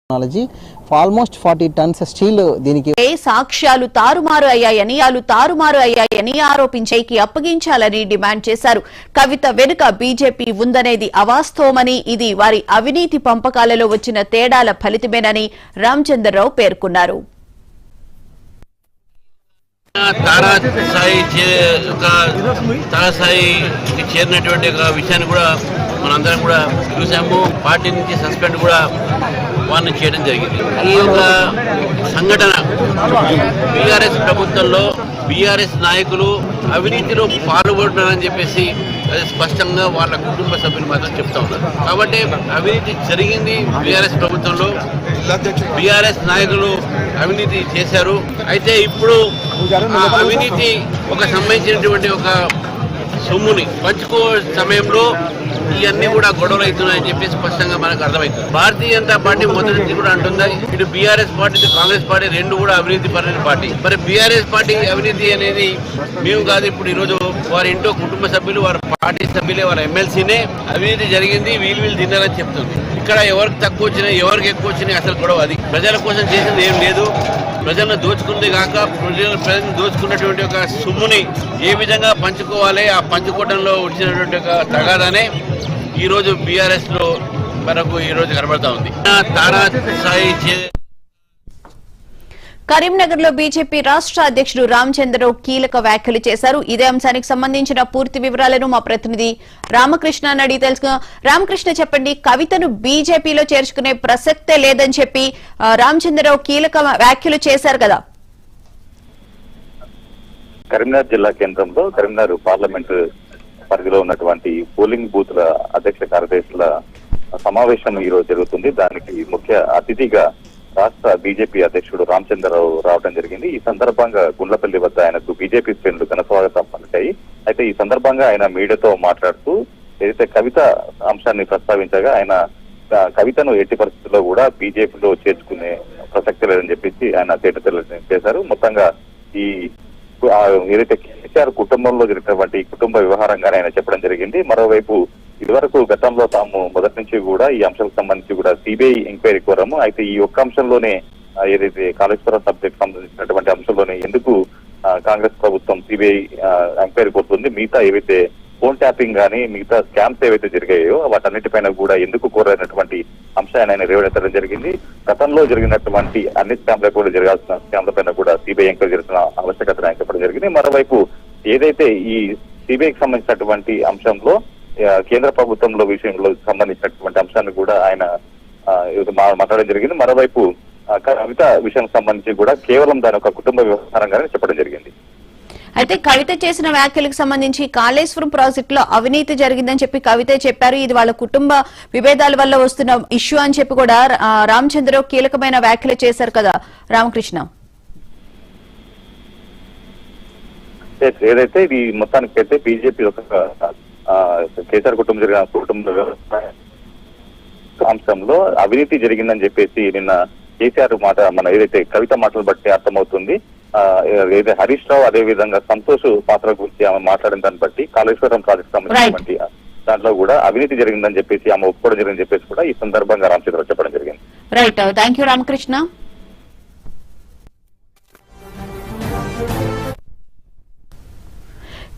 Technology almost 40 turns steel దీనికి సాక్ష్యాలు తారుమారు అయ్యాయని ఆరోపించేకి అప్పగించాలని డిమాండ్ చేశారు. కవిత వెనుక బీజేపీ ఉందనేది అవాస్తవమని, ఇది వారి అవినీతి పంపకాలలో వచ్చిన తేడాల ఫలితమేనని రామచంద్రరావు పేర్కొన్నారు. చేరినటువంటి విషయాన్ని కూడా మనందరం కూడా చూసాము. పార్టీ నుంచి సస్పెండ్ కూడా వారిని చేయడం జరిగింది. ఈ యొక్క సంఘటన బీఆర్ఎస్ ప్రభుత్వంలో బీఆర్ఎస్ నాయకులు అవినీతిలో పాల్గొంటున్నారని చెప్పేసి అది స్పష్టంగా వాళ్ళ కుటుంబ సభ్యులు మాత్రం చెప్తా ఉన్నారు. కాబట్టి అవినీతి జరిగింది బీఆర్ఎస్ ప్రభుత్వంలో, బీఆర్ఎస్ నాయకులు అవినీతి చేశారు. అయితే ఇప్పుడు ఆ అవినీతి ఒక సంబంధించినటువంటి ఒక సొమ్ముని పంచుకో సమయంలో ఇవన్నీ కూడా గొడవలు అవుతున్నాయని చెప్పి స్పష్టంగా మనకు అర్థమవుతుంది. భారతీయ జనతా పార్టీ మొదటి నుంచి కూడా అంటుంది, ఇటు బీఆర్ఎస్ పార్టీ కాంగ్రెస్ పార్టీ రెండు కూడా అవినీతి పరమైన పార్టీ. మరి బీఆర్ఎస్ పార్టీ అవినీతి అనేది మేము కాదు, ఇప్పుడు ఈరోజు వారి ఇంట్లో కుటుంబ సభ్యులు, వారి పార్టీ సభ్యులే, వారి ఎమ్మెల్సీనే అవినీతి జరిగింది, వీళ్ళు తిన్నారని చెప్తుంది. ఇక్కడ ఎవరికి తక్కువ వచ్చినాయి, ఎవరికి ఎక్కువ వచ్చినాయి అసలు గొడవ అది. ప్రజల కోసం చేసింది ఏం లేదు. ప్రజలను దోచుకుంది కాక ప్రజలను దోచుకున్నటువంటి ఒక సొమ్ముని ఏ విధంగా పంచుకోవాలి, ఆ పంచుకోవడంలో వచ్చినటువంటి ఒక తగాదానే ఈరోజు బీఆర్ఎస్ లో మనకు ఈరోజు కనబడతా ఉంది. కరీంనగర్ లో బీజేపీ రాష్ట్ర అధ్యక్షుడు రామచంద్రరావు కీలక వ్యాఖ్యలు చేశారు. ఇదే అంశానికి సంబంధించిన పూర్తి వివరాలను మా ప్రతినిధి రామకృష్ణ అడిగి తెలుసుకున్నాం. రామకృష్ణ, చెప్పండి, కవితను బీజేపీలో చేర్చుకునే ప్రసక్తే లేదని చెప్పి రామచంద్రరావు కీలక వ్యాఖ్యలు చేశారు కదా. కరీంనగర్ జిల్లా కేంద్రంలో కరీంనగర్ పార్లమెంటు పరిధిలో ఉన్నటువంటి పోలింగ్ బూత్ల అధ్యక్ష కార్యదర్శుల సమావేశం ఈ రోజు జరుగుతుంది. దానికి ముఖ్య అతిథిగా రాష్ట్ర బీజేపీ అధ్యక్షుడు రామచంద్రరావు రావడం జరిగింది. ఈ సందర్భంగా గుండ్లపల్లి వద్ద ఆయనకు బీజేపీ శ్రేణులు ఘన స్వాగతం పలికాయి. అయితే ఈ సందర్భంగా ఆయన మీడియాతో మాట్లాడుతూ ఏదైతే కవిత అంశాన్ని ప్రస్తావించగా ఆయన కవితను ఎట్టి పరిస్థితుల్లో కూడా బీజేపీలో చేర్చుకునే ప్రసక్తి లేదని చెప్పేసి ఆయన తేటతెల్ల చేశారు. మొత్తంగా ఈ ఏదైతే కేసీఆర్ కుటుంబంలో జరిగినటువంటి కుటుంబ వ్యవహారంగానే ఆయన చెప్పడం జరిగింది. మరోవైపు ఇదివరకు గతంలో తాము మొదటి నుంచి కూడా ఈ అంశాలకు సంబంధించి కూడా సిబిఐ ఎంక్వైరీ కోరాము. అయితే ఈ ఒక్క అంశంలోనే ఏదైతే కాళేశ్వరం సబ్జెక్ట్ సంబంధించినటువంటి అంశంలోనే ఎందుకు కాంగ్రెస్ ప్రభుత్వం సిబిఐ ఎంక్వైరీ కోరుతుంది, మిగతా ఏవైతే ఫోన్ ట్యాపింగ్ కానీ మిగతా స్కామ్స్ ఏవైతే జరిగాయో వాటన్నిటిపైన కూడా ఎందుకు కోరనటువంటి అంశాన్ని ఆయన రేవడెత్తడం జరిగింది. గతంలో జరిగినటువంటి అన్ని స్కామ్ల కూడా జరగాల్సిన స్కామ్ల పైన కూడా సిబిఐ ఎంక్వైరీ జరుగుతున్న ఆవశ్యకతను ఆయన చెప్పడం జరిగింది. మరోవైపు ఏదైతే ఈ సిబిఐకి సంబంధించినటువంటి అంశంలో కేంద్ర ప్రభుత్వంలో విషయంలో సంబంధించినటువంటి అంశాన్ని కూడా ఆయన మాట్లాడడం జరిగింది. మరోవైపు కవిత విషయానికి సంబంధించి కూడా కేవలం దాని ఒక కుటుంబ వ్యవహారంగానే చెప్పడం జరిగింది. అయితే కవిత చేసిన వ్యాఖ్యలకు సంబంధించి కాళేశ్వరం ప్రాజెక్టులో అవినీతి జరిగిందని చెప్పి కవిత చెప్పారు. ఇది వాళ్ళ కుటుంబ విభేదాల వల్ల వస్తున్న ఇష్యూ అని చెప్పి కూడా రామచంద్రరావు కీలకమైన వ్యాఖ్యలు చేశారు కదా రామకృష్ణ. ఏదైతే ఇది మొత్తానికి అయితే బీజేపీ ఒక కేసీఆర్ కుటుంబం జరిగిన కుటుంబ అంశంలో అవినీతి జరిగిందని చెప్పేసి నిన్న కేసీఆర్ మాట మన ఏదైతే కవిత మాటలు బట్టి అర్థమవుతుంది. ఏదైతే హరీష్ రావు అదే విధంగా సంతోష్ పాత్ర గురించి ఆమె మాట్లాడిన దాన్ని బట్టి కాళేశ్వరం ప్రాజెక్ట్ సంబంధించినటువంటి దాంట్లో కూడా అవినీతి జరిగిందని చెప్పేసి ఆమె ఒప్పుకోవడం జరిగిందని చెప్పేసి కూడా ఈ సందర్భంగా రామచంద్రరావు చెప్పడం జరిగింది. Right, thank you Ramakrishna.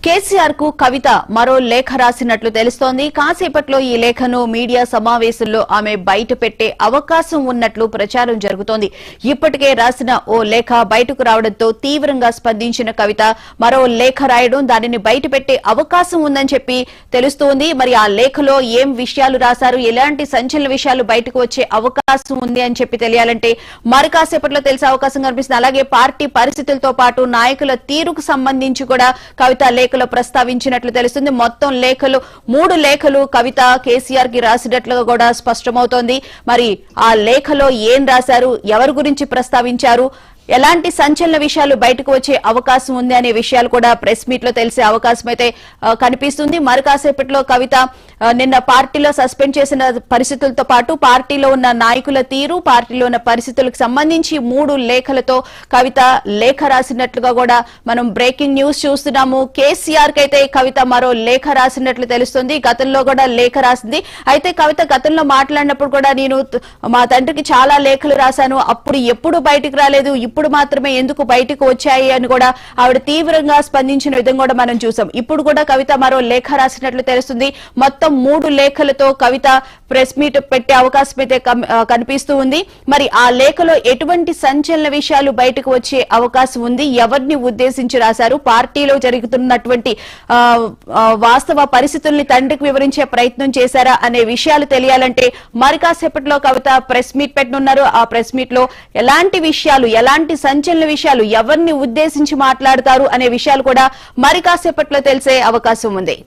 KCR కు కవిత మరో లేఖ రాసినట్లు తెలుస్తోంది. కాసేపట్లో ఈ లేఖను మీడియా సమావేశంలో ఆమె బయట పెట్టే అవకాశం ఉన్నట్లు ప్రచారం జరుగుతోంది. ఇప్పటికే రాసిన ఓ లేఖ బయటకు రావడంతో తీవ్రంగా స్పందించిన కవిత మరో లేఖ రాయడం, దానిని బయట పెట్టే అవకాశం ఉందని చెప్పి తెలుస్తోంది. మరి ఆ లేఖలో ఏం విషయాలు రాశారు, ఎలాంటి సంచలన విషయాలు బయటకు వచ్చే అవకాశం ఉంది అని చెప్పి తెలియాలంటే మరి కాసేపట్లో తెలిసే అవకాశం కనిపిస్తుంది. అలాగే పార్టీ పరిస్థితులతో పాటు నాయకుల తీరుకు సంబంధించి కూడా కవిత లేఖలో ప్రస్తావించినట్లు తెలుస్తుంది. మొత్తం లేఖలు 3 లేఖలు కవిత కేసీఆర్ కి రాసినట్లుగా కూడా స్పష్టమవుతోంది. మరి ఆ లేఖలో ఏం రాశారు, ఎవరి గురించి ప్రస్తావించారు, ఎలాంటి సంచలన విషయాలు బయటకు వచ్చే అవకాశం ఉంది అనే విషయాలు కూడా ప్రెస్ మీట్ లో తెలిసే అవకాశం అయితే కనిపిస్తుంది. మరి కాసేపట్లో కవిత నిన్న పార్టీలో సస్పెండ్ చేసిన పరిస్థితులతో పాటు పార్టీలో ఉన్న నాయకుల తీరు, పార్టీలో ఉన్న పరిస్థితులకు సంబంధించి 3 లేఖలతో కవిత లేఖ రాసినట్లుగా కూడా మనం బ్రేకింగ్ న్యూస్ చూస్తున్నాము. కేసీఆర్ కి అయితే కవిత మరో లేఖ రాసినట్లు తెలుస్తుంది. గతంలో కూడా లేఖ రాసింది. అయితే కవిత గతంలో మాట్లాడినప్పుడు కూడా నేను మా తండ్రికి చాలా లేఖలు రాశాను, అప్పుడు ఎప్పుడు బయటకు రాలేదు, ఇప్పుడు మాత్రమే ఎందుకు బయటకు వచ్చాయి అని కూడా ఆవిడ తీవ్రంగా స్పందించిన విధంగా కూడా మనం చూసాం. ఇప్పుడు కూడా కవిత మరో లేఖ రాసినట్లు తెలుస్తుంది. మొత్తం 3 లేఖలతో కవిత ప్రెస్ మీట్ పెట్టే అవకాశం అయితే కనిపిస్తూ ఉంది. మరి ఆ లేఖలో ఎటువంటి సంచలన విషయాలు బయటకు వచ్చే అవకాశం ఉంది, ఎవరిని ఉద్దేశించి రాశారు, పార్టీలో జరుగుతున్నటువంటి వాస్తవ పరిస్థితుల్ని తండ్రికి వివరించే ప్రయత్నం చేశారా అనే విషయాలు తెలియాలంటే మరి కాసేపట్లో కవిత ప్రెస్ మీట్ పెట్టనున్నారు. ఆ ప్రెస్ మీట్ లో ఎలాంటి విషయాలు, ఎలాంటి సంచలన విషయాలు, ఎవరిని ఉద్దేశించి మాట్లాడతారు అనే విషయాలు కూడా మరి కాసేపట్లో తెలిసే అవకాశం ఉంది.